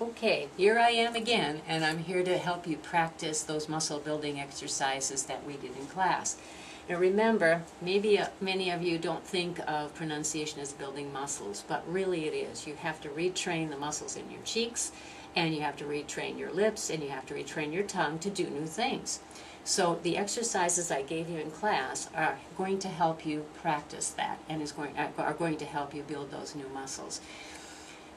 Okay, here I am again, and I'm here to help you practice those muscle building exercises that we did in class. Now remember, maybe many of you don't think of pronunciation as building muscles, but really it is. You have to retrain the muscles in your cheeks, and you have to retrain your lips, and you have to retrain your tongue to do new things. So the exercises I gave you in class are going to help you practice that, and are going to help you build those new muscles.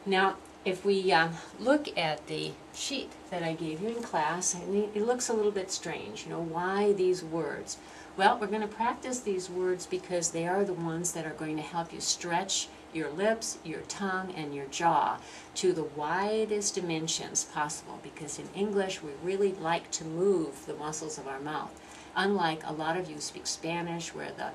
Now, if we look at the sheet that I gave you in class, it looks a little bit strange. You know, why these words? Well, we're going to practice these words because they are the ones that are going to help you stretch your lips, your tongue, and your jaw to the widest dimensions possible, because in English we really like to move the muscles of our mouth. Unlike a lot of you speak Spanish where the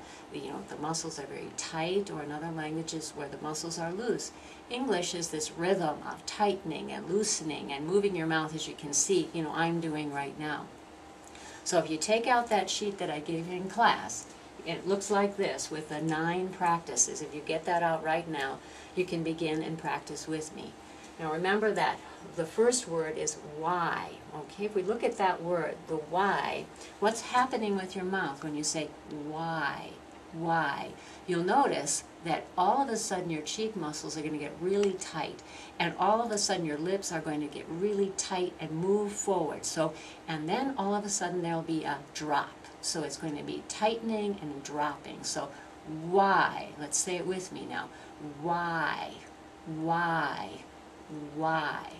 muscles are very tight, or in other languages where the muscles are loose. English is this rhythm of tightening and loosening and moving your mouth, as you can see, I'm doing right now. So if you take out that sheet that I gave you in class, it looks like this with the 9 practices. If you get that out right now, you can begin and practice with me. Now remember that the first word is why. Okay, if we look at that word, the why, what's happening with your mouth when you say why? Why? You'll notice that all of a sudden your cheek muscles are going to get really tight, and all of a sudden your lips are going to get really tight and move forward. And then all of a sudden there'll be a drop. So it's going to be tightening and dropping. So why? Let's say it with me now. Why? Why? Why?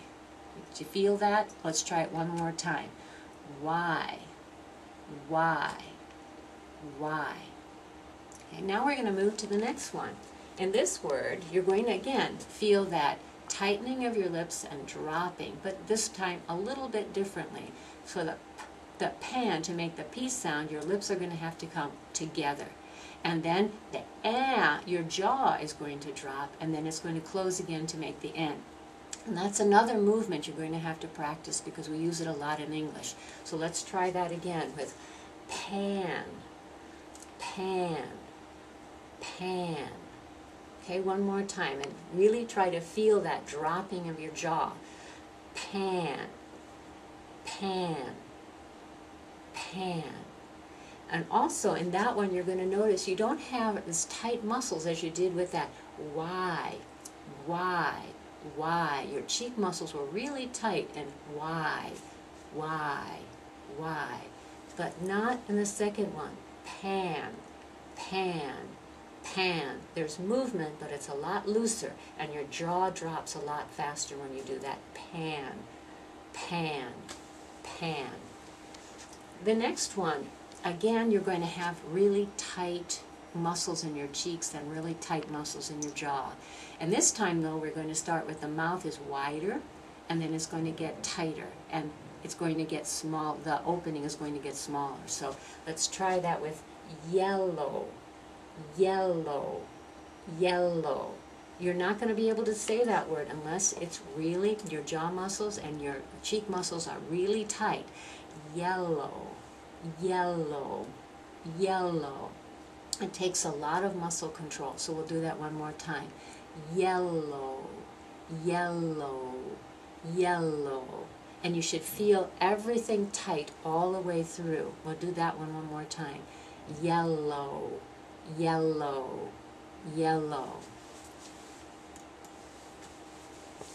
Did you feel that? Let's try it one more time. Why? Why? Why? Okay, now we're going to move to the next one. In this word, you're going to again feel that tightening of your lips and dropping, but this time a little bit differently. So the pan, to make the P sound, your lips are going to have to come together. And then the your jaw is going to drop, and then it's going to close again to make the N. And that's another movement you're going to have to practice because we use it a lot in English. So let's try that again with pan, pan, pan. Okay, one more time, and really try to feel that dropping of your jaw. Pan, pan, pan. And also in that one you're going to notice you don't have as tight muscles as you did with that why, why, why. Your cheek muscles were really tight, and why, why, why. But not in the second one. Pan, pan, pan. There's movement, but it's a lot looser, and your jaw drops a lot faster when you do that. Pan, pan, pan. The next one, again, you're going to have really tight muscles in your cheeks and really tight muscles in your jaw. And this time, though, we're going to start with the mouth is wider, and then it's going to get tighter, and it's going to get small. The opening is going to get smaller. So let's try that with yellow, yellow, yellow. You're not going to be able to say that word unless it's really, your jaw muscles and your cheek muscles are really tight. Yellow, yellow, yellow. It takes a lot of muscle control, so we'll do that one more time. Yellow, yellow, yellow. And you should feel everything tight all the way through. We'll do that one more time. Yellow, yellow, yellow.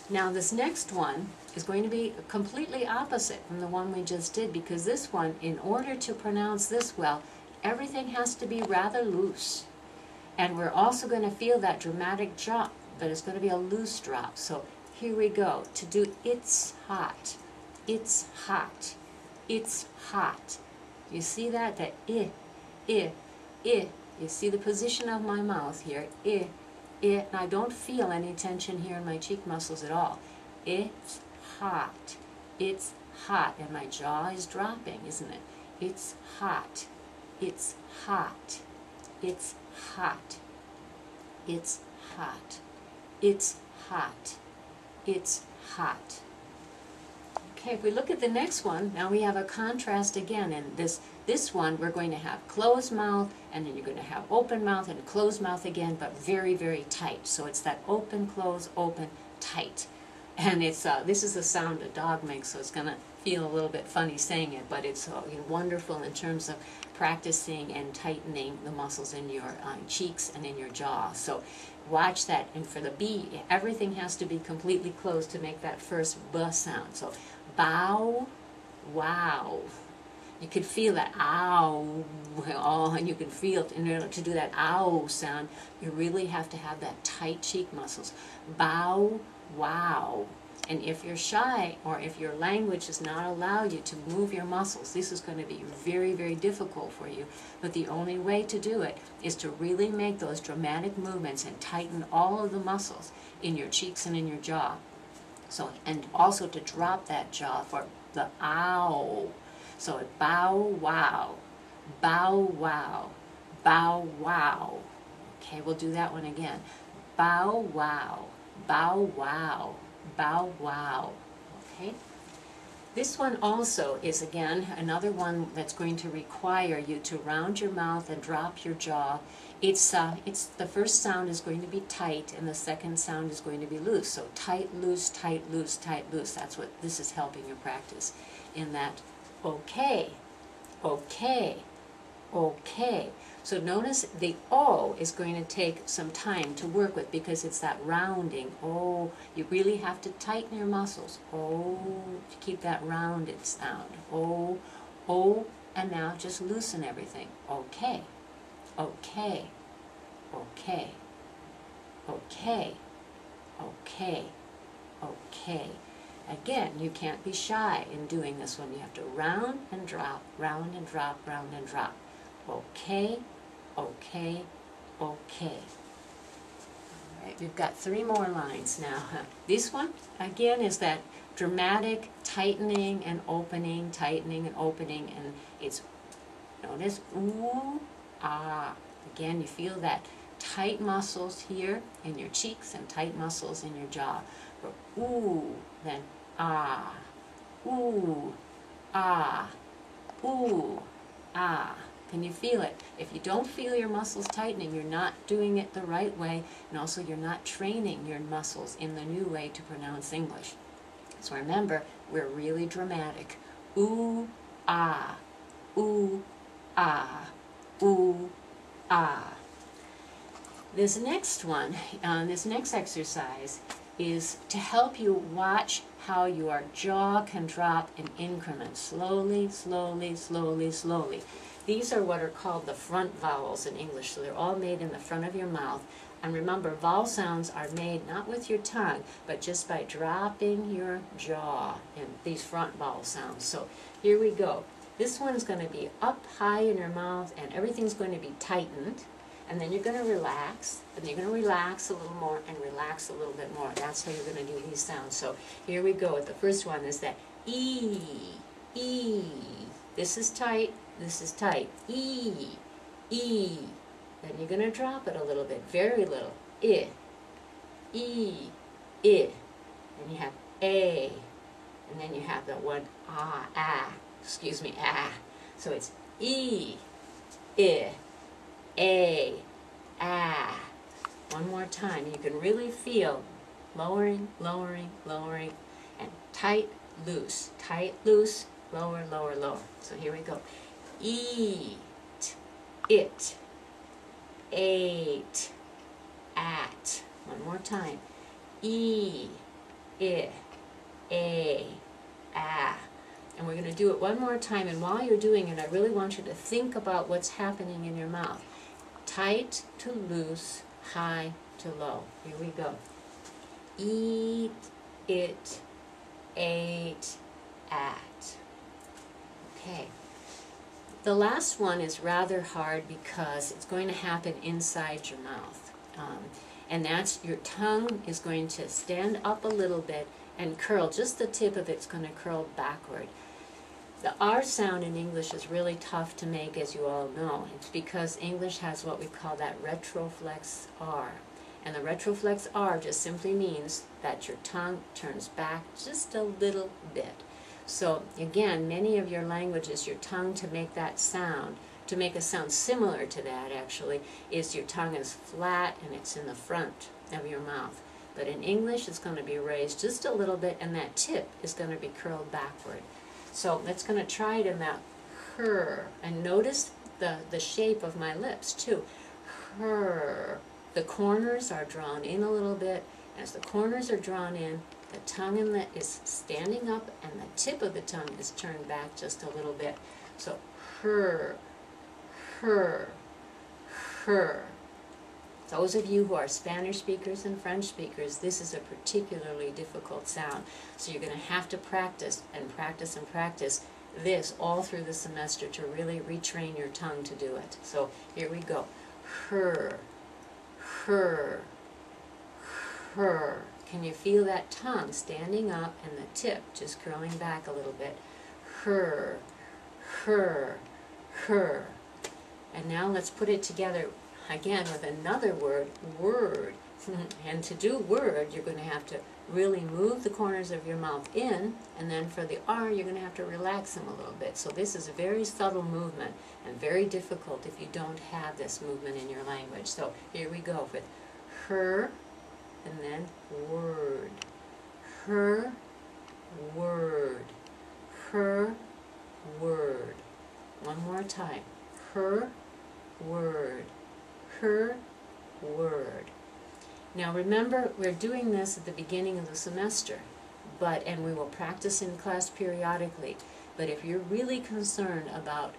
Now this next one is going to be completely opposite from the one we just did, because this one, in order to pronounce this well, everything has to be rather loose. And we're also going to feel that dramatic drop, but it's going to be a loose drop. So here we go. To do it's hot, it's hot, it's hot. You see that? The I. You see the position of my mouth here. I. And I don't feel any tension here in my cheek muscles at all. It's hot. It's hot. And my jaw is dropping, isn't it? It's hot. It's hot. It's hot. It's hot. It's hot. It's hot. Okay, if we look at the next one, now we have a contrast again. And this one, we're going to have closed mouth, and then you're going to have open mouth and closed mouth again, but very, very tight. So it's that open, close, open, tight. And it's this is the sound a dog makes, so it's gonna feel a little bit funny saying it, but it's wonderful in terms of practicing and tightening the muscles in your cheeks and in your jaw. So watch that, and for the B, everything has to be completely closed to make that first B sound. So bow, wow. You could feel that ow, oh, and you can feel it. In order to do that ow sound, you really have to have that tight cheek muscles. Bow, wow. And if you're shy, or if your language does not allow you to move your muscles, this is going to be very, very difficult for you. But the only way to do it is to really make those dramatic movements and tighten all of the muscles in your cheeks and in your jaw. So, and also to drop that jaw for the ow. So bow wow, bow wow, bow wow. Okay, we'll do that one again. Bow wow, bow wow, bow wow. Okay. This one also is, again, another one that's going to require you to round your mouth and drop your jaw. It's the first sound is going to be tight, and the second sound is going to be loose. So tight, loose, tight, loose, tight, loose. That's what this is helping you practice in that. Okay, okay, okay. So notice the O is going to take some time to work with because it's that rounding. Oh, you really have to tighten your muscles. Oh, to keep that rounded sound. Oh, oh, and now just loosen everything. Okay, okay, okay, okay, okay, okay. Again, you can't be shy in doing this one. You have to round and drop, round and drop, round and drop. Okay, okay, okay. All right, we've got 3 more lines now. This one, again, is that dramatic tightening and opening, and it's notice ooh, ah. Again, you feel that tight muscles here in your cheeks and tight muscles in your jaw. For ooh, then ah, ooh, ah, ooh, ah. Can you feel it? If you don't feel your muscles tightening, you're not doing it the right way, and also you're not training your muscles in the new way to pronounce English. So remember, we're really dramatic. Ooh, ah, ooh, ah, ooh, ah. This next one, this next exercise is to help you watch how your jaw can drop in increments, slowly, slowly, slowly, slowly. These are what are called the front vowels in English, so they're all made in the front of your mouth. And remember, vowel sounds are made not with your tongue, but just by dropping your jaw in these front vowel sounds. So here we go. This one's going to be up high in your mouth, and everything's going to be tightened. And then you're going to relax, and you're going to relax a little more and relax a little bit more. That's how you're going to do these sounds. So here we go. The first one is that E, E. This is tight, this is tight. E, E. Then you're going to drop it a little bit, very little. I, E, I. Then you have A. And then you have the one excuse me, ah. So it's E, I. A, ah. One more time. You can really feel lowering, lowering, lowering, and tight, loose, lower, lower, lower. So here we go. Eat, it, ate, at. One more time. E, I, A, ah. And we're going to do it one more time, and while you're doing it, I really want you to think about what's happening in your mouth. Tight to loose, high to low. Here we go. Eat, it, ate, at. Okay. The last one is rather hard because it's going to happen inside your mouth. And that's your tongue is going to stand up a little bit and curl. Just the tip of it's going to curl backward. The R sound in English is really tough to make, as you all know. It's because English has what we call that retroflex R. And the retroflex R just simply means that your tongue turns back just a little bit. So again, many of your languages, your tongue to make that sound, to make a sound similar to that actually, is your tongue is flat and it's in the front of your mouth. But in English, it's going to be raised just a little bit, and that tip is going to be curled backward. So that's going to try it in that her. And notice the shape of my lips, too. Her. The corners are drawn in a little bit. As the corners are drawn in, the tongue is standing up, and the tip of the tongue is turned back just a little bit. So her, her, her. Those of you who are Spanish speakers and French speakers, this is a particularly difficult sound. So you're going to have to practice and practice and practice this all through the semester to really retrain your tongue to do it. So here we go. Her, her, her. Can you feel that tongue standing up and the tip just curling back a little bit? Her, her, her. And now let's put it together again with another word, word. And to do word, you're going to have to really move the corners of your mouth in, and then for the R, you're going to have to relax them a little bit. So this is a very subtle movement and very difficult if you don't have this movement in your language. So here we go with her, and then word. Her, word. Her, word. One more time. Her, word. Her, word. Now remember, we're doing this at the beginning of the semester, and we will practice in class periodically. But if you're really concerned about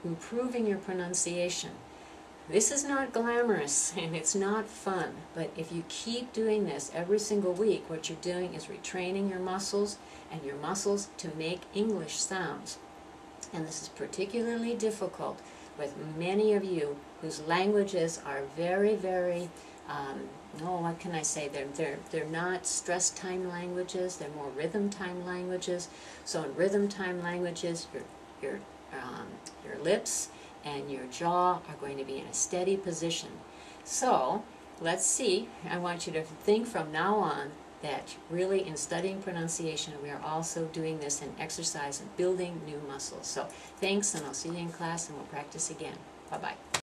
improving your pronunciation, this is not glamorous and it's not fun, but if you keep doing this every single week, what you're doing is retraining your muscles and your muscles to make English sounds. And this is particularly difficult with many of you whose languages are very, very, what can I say? They're not stress time languages. They're more rhythm time languages. So in rhythm time languages, your lips and your jaw are going to be in a steady position. So let's see. I want you to think from now on that really in studying pronunciation, we are also doing this in exercise and building new muscles. So thanks, and I'll see you in class, and we'll practice again. Bye-bye.